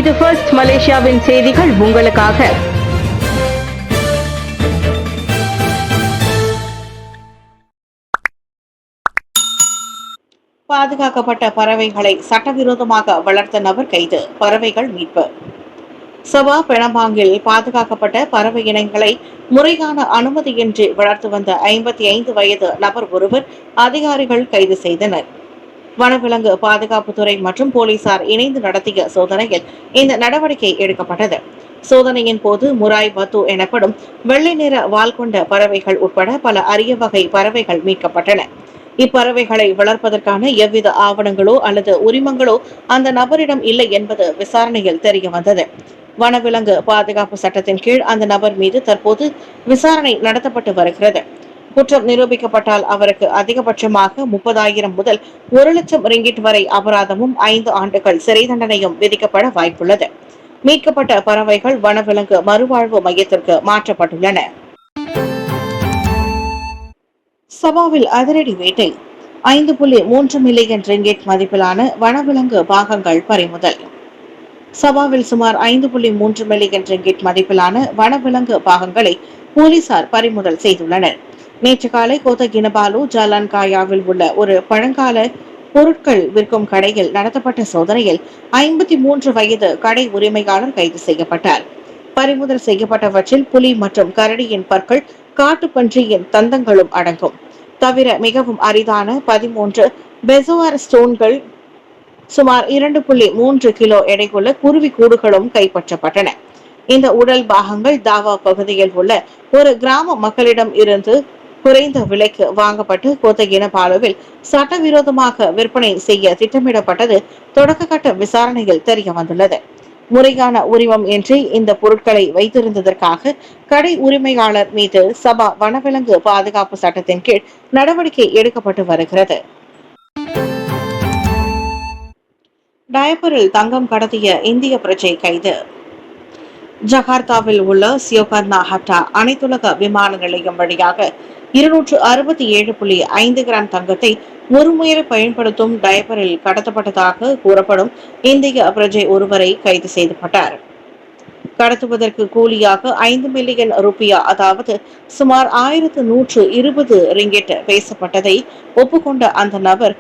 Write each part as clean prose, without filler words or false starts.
இது ஃபர்ஸ்ட் மலேசியாவின் செய்திகள் உங்களுக்காக. பாதுகாக்கப்பட்ட பறவைகளை சட்டவிரோதமாக வளர்த்த நபர் கைது, பறவைகள் மீட்பு. சபா பெணபாங்கில் பாதுகாக்கப்பட்ட பறவை இனங்களை முறையான அனுமதியின்றி வளர்த்து வந்த 55 வயது நபர் ஒருவர் அதிகாரிகள் கைது செய்தனர். வனவிலங்கு பாதுகாப்புத்துறை மற்றும் போலீசார் இணைந்து நடத்திய சோதனையில் இந்த நடவடிக்கை எடுக்கப்பட்டது. சோதனையின் போது முராய் பத்து எனப்படும் வெள்ளை நிற வால் கொண்ட பறவைகள் உட்பட பல அரிய வகை பறவைகள் மீட்கப்பட்டன. இப்பறவைகளை வளர்ப்பதற்கான எவ்வித ஆவணங்களோ அல்லது உரிமங்களோ அந்த நபரிடம் இல்லை என்பது விசாரணையில் தெரிய வந்தது. வனவிலங்கு பாதுகாப்பு சட்டத்தின் கீழ் அந்த நபர் மீது தற்போது விசாரணை நடத்தப்பட்டு வருகிறது. குற்றம் நிரூபிக்கப்பட்டால் அவருக்கு அதிகபட்சமாக 30,000 முதல் 1,00,000 ரிங்கிட் வரை அபராதமும் 5 ஆண்டுகள் சிறை தண்டனையும் விதிக்கப்பட வாய்ப்புள்ளது. மீட்கப்பட்ட பறவைகள் வனவிலங்கு மறுவாழ்வு மையத்திற்கு மாற்றப்பட்டுள்ளன. சபாவில் அதிரடி வேட்டை, 5.3 மில்லியன் ரிங்கிட் மதிப்பிலான வனவிலங்கு பாகங்கள் பறிமுதல். சபாவில் சுமார் 5.3 மில்லியன் ரிங்கிட் மதிப்பிலான வனவிலங்கு பாகங்களை போலீசார் பறிமுதல் செய்துள்ளனர். நேற்று காலை கோத்த கினபாலு ஜாலான்காயாவில் உள்ள ஒரு பழங்கால பொருட்கள் விற்கும் கடையில் நடத்தப்பட்ட சோதனையில் 53 வயது கடை உரிமையாளர் கைது செய்யப்பட்டார். பறிமுதல் செய்யப்பட்டவற்றில் புலி மற்றும் கரடியின் பற்கள், காட்டுப்பன்றியின் தந்தங்களும் அடங்கும். தவிர மிகவும் அரிதான 13 பெசோவார் ஸ்டோன்கள், சுமார் 2.3 கிலோ எடையுள்ள குருவி கூடுகளும் கைப்பற்றப்பட்டன. இந்த உடல் பாகங்கள் தாவா பகுதியில் உள்ள ஒரு கிராம மக்களிடம் இருந்து குறைந்த விலைக்கு வாங்கப்பட்டு கோத்தகினபாலுவில் சட்டவிரோதமாக விற்பனை செய்ய திட்டமிடப்பட்டது தொடக்க கட்ட விசாரணையில் தெரிய வந்துள்ளது. முறையான உரிமம் இன்றி இந்த பொருட்களை வைத்திருந்ததற்காக கடை உரிமையாளர் மீது சபா வனவிலங்கு பாதுகாப்பு சட்டத்தின் கீழ் நடவடிக்கை எடுக்கப்பட்டு வருகிறது. டயப்பரில் தங்கம் கடத்திய இந்திய பிரஜை கைது. ஜகார்த்தாவில் உள்ள சியோகர்னா ஹட்டா அனைத்துலக விமான நிலையம் வழியாக 267.5 கிராம் தங்கத்தை ஒருமுறை பயன்படுத்தும் டயப்பரில் கடத்தப்பட்டதாக கூறப்படும் இந்திய பிரஜை ஒருவரை கைது செய்யப்பட்டார். கடத்துவதற்கு கூலியாக 5 மில்லியன் ரூபியா, அதாவது சுமார் 1120 ரிங்கெட் பேசப்பட்டதை ஒப்புக்கொண்ட அந்த நபர்,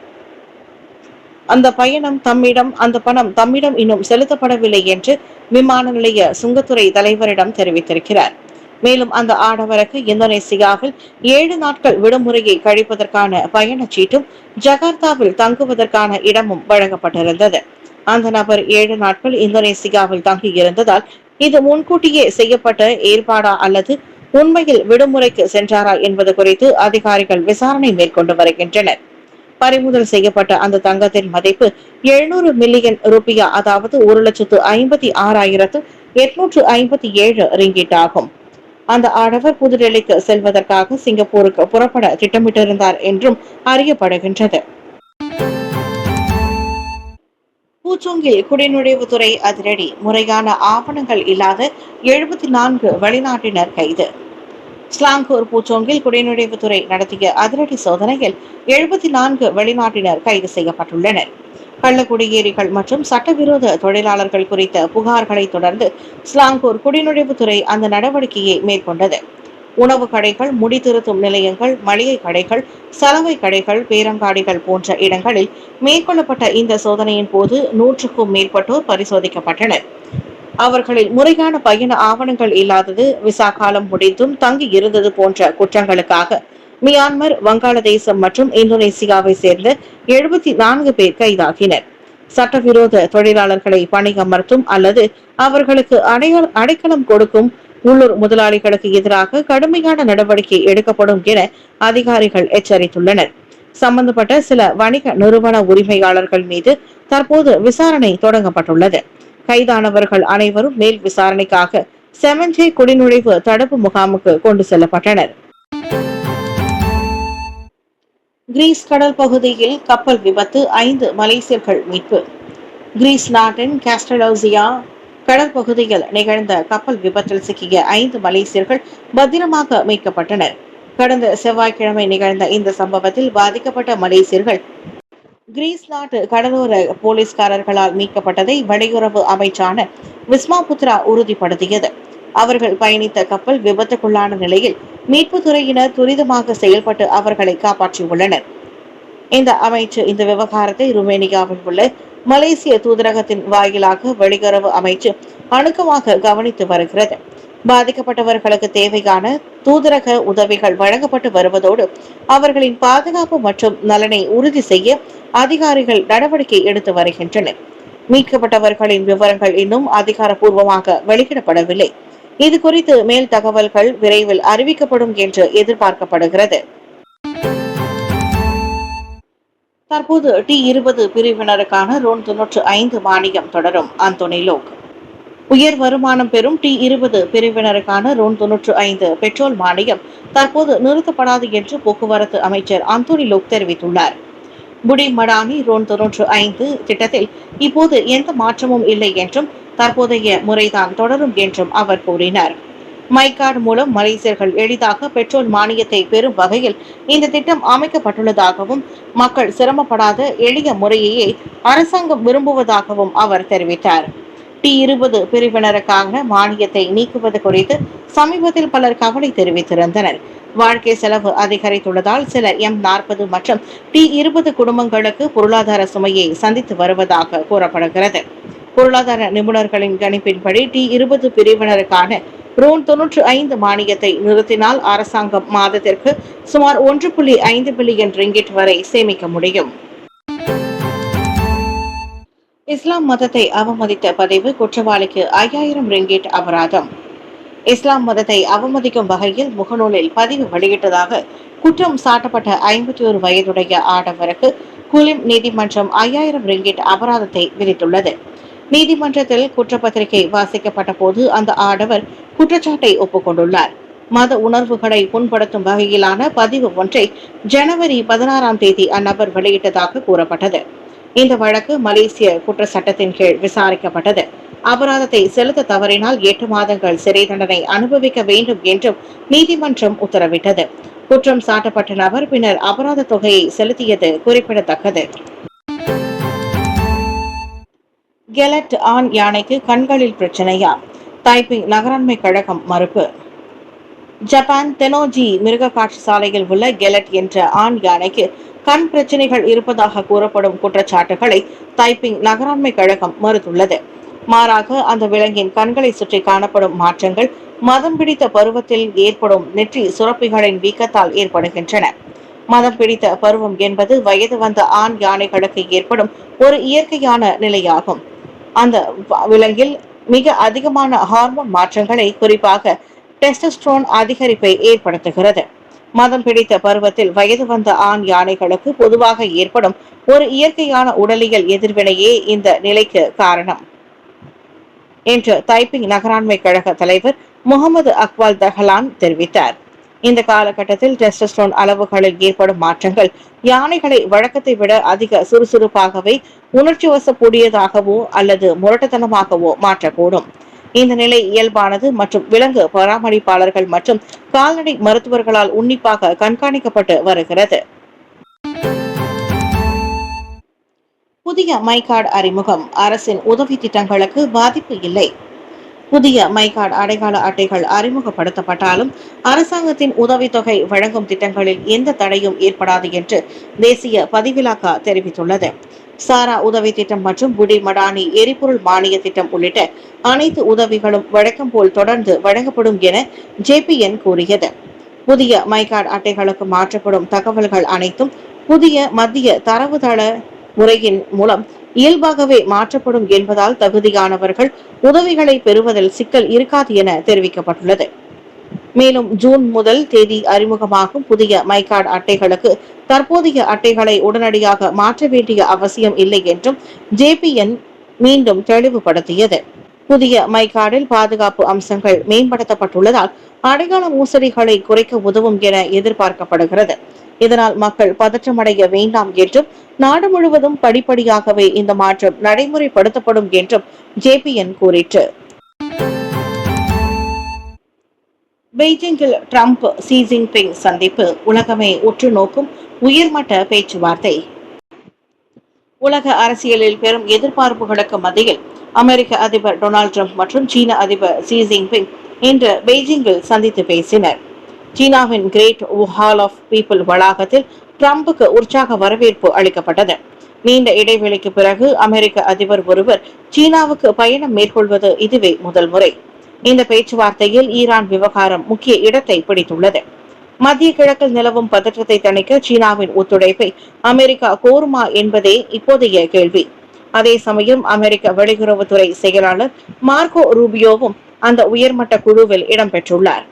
அந்த பணம் தம்மிடம் இன்னும் செலுத்தப்படவில்லை என்று விமான நிலைய சுங்கத்துறை தலைவரிடம் தெரிவித்திருக்கிறார். மேலும் அந்த ஆடவருக்கு இந்தோனேசியாவில் 7 நாட்கள் விடுமுறையை கழிப்பதற்கான பயணச்சீட்டும் ஜகார்த்தாவில் தங்குவதற்கான இடமும் வழங்கப்பட்டிருந்தது. அந்த நபர் 7 நாட்கள் இந்தோனேசியாவில் தங்கியிருந்ததால் இது முன்கூட்டியே செய்யப்பட்ட ஏற்பாடா அல்லது உண்மையில் விடுமுறைக்கு சென்றாரா என்பது குறித்து அதிகாரிகள் விசாரணை மேற்கொண்டு வருகின்றனர். பறிமுதல் செய்யப்பட்ட அந்த தங்கத்தின் மதிப்பு 700 மில்லியன் ரூபியா, அதாவது 1,56,857 ரிங்கிட் ஆகும். அந்த ஆடவர் புதுடெல்லிக்கு செல்வதற்காக சிங்கப்பூருக்கு புறப்பட திட்டமிட்டிருந்தார் என்றும் அறியப்படுகின்றது. பூச்சோங்கில் குடிநுழைவுத்துறை அதிரடி, முறையான ஆவணங்கள் இல்லாத 74 வெளிநாட்டினர் கைது. ஸ்லாங்கூர் பூச்சோங்கில் குடிநுழைவுத்துறை நடத்திய அதிரடி சோதனையில் 74 வெளிநாட்டினர் கைது செய்யப்பட்டுள்ளனர். கள்ளக்குடியேறிகள் மற்றும் சட்டவிரோத தொழிலாளர்கள் குறித்த புகார்களை தொடர்ந்து ஸ்லாங்கூர் குடிநுழைவுத்துறை அந்த நடவடிக்கையை மேற்கொண்டது. உணவு கடைகள், முடித்திருத்தும் நிலையங்கள், மளிகை கடைகள், சலவை கடைகள், பேரங்காடிகள் போன்ற இடங்களில் மேற்கொள்ளப்பட்ட இந்த சோதனையின் போது 100க்கும் மேற்பட்டோர் பரிசோதிக்கப்பட்டனர். அவர்களில் முறையான பயண ஆவணங்கள் இல்லாதது, விசா காலம் முடிந்தும் தங்கி இருந்தது போன்ற குற்றங்களுக்காக மியான்மர், வங்காளதேசம் மற்றும் இந்தோனேசியாவை சேர்ந்த 74 பேர் கைதாகினர். சட்டவிரோத தொழிலாளர்களை பணியமர்த்தும் அல்லது அவர்களுக்கு அடைக்கலம் கொடுக்கும் உள்ளூர் முதலாளிகளுக்கு எதிராக கடுமையான நடவடிக்கை எடுக்கப்படும் என அதிகாரிகள் எச்சரித்துள்ளனர். சம்பந்தப்பட்ட சில வணிக நிறுவன உரிமையாளர்கள் மீது தற்போது விசாரணை தொடங்கப்பட்டுள்ளது. கைதானவர்கள் அனைவரும் மேல் விசாரணைக்காக செமஞ்சே குடிநுழைவு தடுப்பு முகாமுக்கு கொண்டு செல்லப்பட்டனர். கிரீஸ் கடல் பகுதியில் கப்பல் விபத்து, 5 மலேசியர்கள் மீட்பு. கிரீஸ் நாட்டின் காஸ்டலோசியா கடல் பகுதியில் நிகழ்ந்த கப்பல் விபத்தில் சிக்கிய 5 மலேசியர்கள் பத்திரமாக மீட்கப்பட்டனர். கடந்த செவ்வாய்க்கிழமை நிகழ்ந்த இந்த சம்பவத்தில் பாதிக்கப்பட்ட மலேசியர்கள் கிரீஸ் நாட்டு கடலோர போலீஸ்காரர்களால் மீட்கப்பட்டதை வெளியுறவு அமைச்சான விஸ்மா புத்ரா உறுதிப்படுத்தியது. அவர்கள் பயணித்த கப்பல் விபத்துக்குள்ளான நிலையில் மீட்புத் துறையினர் துரிதமாக செயல்பட்டு அவர்களை காப்பாற்றியுள்ளனர். இந்த அமைச்சு இந்த விவகாரத்தை ருமேனியாவில் உள்ள மலேசிய தூதரகத்தின் வாயிலாக வெளியுறவு அமைச்சு அணுக்கமாக கவனித்து வருகிறது. பாதிக்கப்பட்டவர்களுக்கு தேவையான தூதரக உதவிகள் வழங்கப்பட்டு வருவதோடு அவர்களின் பாதுகாப்பு மற்றும் நலனை உறுதி செய்ய அதிகாரிகள் நடவடிக்கை எடுத்து வருகின்றனர். மீட்கப்பட்டவர்களின் விவரங்கள் இன்னும் அதிகாரப்பூர்வமாக வெளியிடப்படவில்லை. இது குறித்து மேல் தகவல்கள் விரைவில் அறிவிக்கப்படும் என்று எதிர்பார்க்கப்படுகிறது. தற்போது T20 பிரிவினருக்கான ரோன் 95 மானியம் தொடரும். அந்தோனி லோக் உயர் வருமானம் பெறும் T20 பிரிவினருக்கான ரோன் 95 பெட்ரோல் மானியம் தற்போது நிறுத்தப்படாது என்று போக்குவரத்து அமைச்சர் அந்தோனி லோக் தெரிவித்துள்ளார். புடி மடானி ரோன் 95 திட்டத்தில் இப்போது எந்த மாற்றமும் இல்லை என்றும் தற்போதைய முறைதான் தொடரும் என்றும் அவர் கூறினார். மைகார்டு மூலம் மலேசியர்கள் எளிதாக பெட்ரோல் மானியத்தை பெறும் வகையில் இந்த திட்டம் அமைக்கப்பட்டுள்ளதாகவும் மக்கள் சிரமப்படாத எளிய முறையையே அரசாங்கம் விரும்புவதாகவும் அவர் தெரிவித்தார். T20 பிரிவினருக்கான மானியத்தை நீக்குவது குறித்து சமீபத்தில் பலர் கவலை தெரிவித்திருந்தனர். வாழ்க்கை செலவு அதிகரித்துள்ளதால் சில M40 மற்றும் T20 குடும்பங்களுக்கு பொருளாதார சுமையை சந்தித்து வருவதாக கூறப்படுகிறது. பொருளாதார நிபுணர்களின் கணிப்பின்படி T20 பிரிவினருக்கான ரோன் 95 மானியத்தை நிறுத்தினால் அரசாங்கம் மாதத்திற்கு சுமார் 1.5 பில்லியன் ரிங்கிட் வரை சேமிக்க முடியும். இஸ்லாம் மதத்தை அவமதித்த பதிவு குற்றவாளிக்கு 5000 ரிங்கிட் அபராதம். இஸ்லாம் மதத்தை அவமதிக்கும் வகையில் முகநூலில் பதிவு வெளியிட்டதாக குற்றம் சாட்டப்பட்ட 51 வயதுடைய ஆடவருக்கு குலிம் நீதிமன்றம் 5000 ரிங்கிட் அபராதத்தை விதித்துள்ளது. நீதிமன்றத்தில் குற்றப்பத்திரிகை வாசிக்கப்பட்ட போது அந்த ஆடவர் குற்றச்சாட்டை ஒப்புக்கொண்டுள்ளார். மத உணர்வுகளை புண்படுத்தும் வகையிலான பதிவு ஒன்றை ஜனவரி 16ஆம் தேதி அந்நபர் வெளியிட்டதாக கூறப்பட்டது. இந்த வழக்கு மலேசிய குற்ற சட்டத்தின் கீழ் விசாரிக்கப்பட்டது. அபராதத்தை செலுத்த தவறினால் 8 மாதங்கள் சிறை தண்டனை அனுபவிக்க வேண்டும் என்றும் நீதிமன்றம் உத்தரவிட்டது. குற்றம் சாட்டப்பட்ட நபர் பின்னர் அபராத தொகையை செலுத்தியது குறிப்பிடத்தக்கது. கெலட் ஆண் யானைக்கு கண்களில் பிரச்சனையா? தைப்பிங் நகராண்மை கழகம் மறுப்பு. ஜப்பான் தெனோஜி மிருக காட்சி சாலையில் உள்ள கெலட் என்ற ஆண் யானைக்கு கண் பிரச்சனைகள் இருப்பதாக கூறப்படும் குற்றச்சாட்டுகளை தைப்பிங் நகராண்மை கழகம் மறுத்துள்ளது. மாறாக அந்த விலங்கின் கண்களை சுற்றி காணப்படும் மாற்றங்கள் மதம் பிடித்த பருவத்தில் ஏற்படும் நெற்றி சுரப்பிகளின் வீக்கத்தால் ஏற்படுகின்றன. மதம் பிடித்த பருவம் என்பது வயது வந்த ஆண் யானைகளுக்கு ஏற்படும் ஒரு இயற்கையான நிலையாகும். அந்த விலங்கில் மிக அதிகமான ஹார்மோன் மாற்றங்களை, குறிப்பாக டெஸ்டோஸ்டெரோன் அதிகரிப்பை ஏற்படுத்துகிறது. மதம் பிடித்த பருவத்தில் வயது வந்த ஆண் யானைகளுக்கு பொதுவாக ஏற்படும் ஒரு இயற்கையான உடலியல் எதிர்வினையே இந்த நிலைக்கு காரணம் என்று தைப்பிங் நகராண்மை கழக தலைவர் முகமது அக்வால் தஹலான் தெரிவித்தார். இந்த காலகட்டத்தில் டெஸ்டோஸ்டெரோன் அளவுகளில் ஏற்படும் மாற்றங்கள் யானைகளை வழக்கத்தை விட அதிக சுறுசுறுப்பாகவே, உணர்ச்சி வசக்கூடியதாகவோ அல்லது முரட்டுத்தனமாகவோ மாற்றக்கூடும். இந்த நிலை இயல்பானது மற்றும் விலங்கு பராமரிப்பாளர்கள் மற்றும் கால்நடை மருத்துவர்களால் உன்னிப்பாக கண்காணிக்கப்பட்டு வருகிறது. புதிய மைகார்டு அறிமுகம். அரசின் உதவி திட்டங்களுக்கு பாதிப்பு இல்லை. புதிய மைகார்டு அடையாள அட்டைகள் அறிமுகப்படுத்தப்பட்டாலும் அரசாங்கத்தின் உதவித்தொகை வழங்கும் திட்டங்களில் எந்த தடையும் ஏற்படாது என்று தேசிய பதிவிலாக்கா தெரிவித்துள்ளது. சாரா உதவி திட்டம் மற்றும் புடி மடானி எரிபொருள் மானிய திட்டம் உள்ளிட்ட அனைத்து உதவிகளும் வழக்கம் போல் தொடர்ந்து வழங்கப்படும் என JPN கூறியது. புதிய மைகார்டு அட்டைகளுக்கு மாற்றப்படும் தகவல்கள் அனைத்தும் புதிய மத்திய தரவுதள முறையின் மூலம் இயல்பாகவே மாற்றப்படும் என்பதால் தகுதியானவர்கள் உதவிகளை பெறுவதில் சிக்கல் இருக்காது என தெரிவிக்கப்பட்டுள்ளது. மேலும் ஜூன் முதல் தேதி அறிமுகமாகும் புதிய மைகார்டு அட்டைகளுக்கு தற்போதைய அட்டைகளை உடனடியாக மாற்ற வேண்டிய அவசியம் இல்லை என்றும் JPN மீண்டும் தெளிவுபடுத்தியது. புதிய மைகார்டில் பாதுகாப்பு அம்சங்கள் மேம்படுத்தப்பட்டுள்ளதால் அடையாள மோசடிகளை குறைக்க உதவும் என எதிர்பார்க்கப்படுகிறது. இதனால் மக்கள் பதற்றமடைய வேண்டாம் என்றும் நாடு முழுவதும் படிப்படியாகவே இந்த மாற்றம் நடைமுறைப்படுத்தப்படும் என்றும் JPN கூறிற்று. பெய்ஜிங்கில் ட்ரம்ப் ஷி ஜின்பிங் சந்திப்பு உலகமே உற்று நோக்கும் உயர்மட்ட பேச்சுவார்த்தை. உலக அரசியலில் பெரும் எதிர்பார்ப்புகளுக்கு மத்தியில் அமெரிக்க அதிபர் டொனால்டு டிரம்ப் மற்றும் சீன அதிபர் ஷி ஜின்பிங் இன்று பெய்ஜிங்கில் சந்தித்து பேசினர். சீனாவின் கிரேட் ஹால் ஆஃப் பீப்பிள் வளாகத்தில் டிரம்புக்கு உற்சாக வரவேற்பு அளிக்கப்பட்டது. நீண்ட இடைவெளிக்கு பிறகு அமெரிக்க அதிபர் ஒருவர் சீனாவுக்கு பயணம் மேற்கொள்வது இதுவே முதல் முறை. இந்த பேச்சுவார்த்தையில் ஈரான் விவகாரம் முக்கிய இடத்தை பிடித்துள்ளது. மத்திய கிழக்கில் நிலவும் பதற்றத்தை தணிக்க சீனாவின் ஒத்துழைப்பை அமெரிக்கா கோருமா என்பதே இப்போதைய கேள்வி. அதே சமயம் அமெரிக்க வெளியுறவுத்துறை செயலாளர் மார்கோ ரூபியோவும் அந்த உயர்மட்ட குழுவில் இடம்பெற்றுள்ளார்.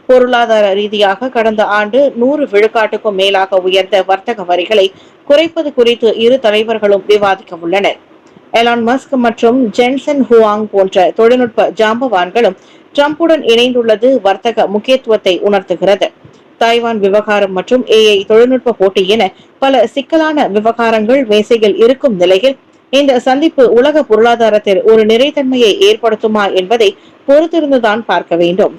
பொருளாதார ரீதியாக கடந்த ஆண்டு 100 விழுக்காட்டுக்கும் மேலாக உயர்ந்த வர்த்தக வரிகளை குறைப்பது குறித்து இரு தலைவர்களும் விவாதிக்க உள்ளனர். எலான் மஸ்க் மற்றும் ஜென்சன் ஹுவாங் போன்ற தொழில்நுட்ப ஜாம்பவான்களும் டிரம்புடன் இணைந்துள்ளது வர்த்தக முக்கியத்துவத்தை உணர்த்துகிறது. தாய்வான் விவகாரம் மற்றும் AI தொழில்நுட்ப போட்டி என பல சிக்கலான விவகாரங்கள் மேசையில் இருக்கும் நிலையில் இந்த சந்திப்பு உலக பொருளாதாரத்தில் ஒரு நிறைத்தன்மையை ஏற்படுத்துமா என்பதை பொறுத்திருந்துதான் பார்க்க வேண்டும்.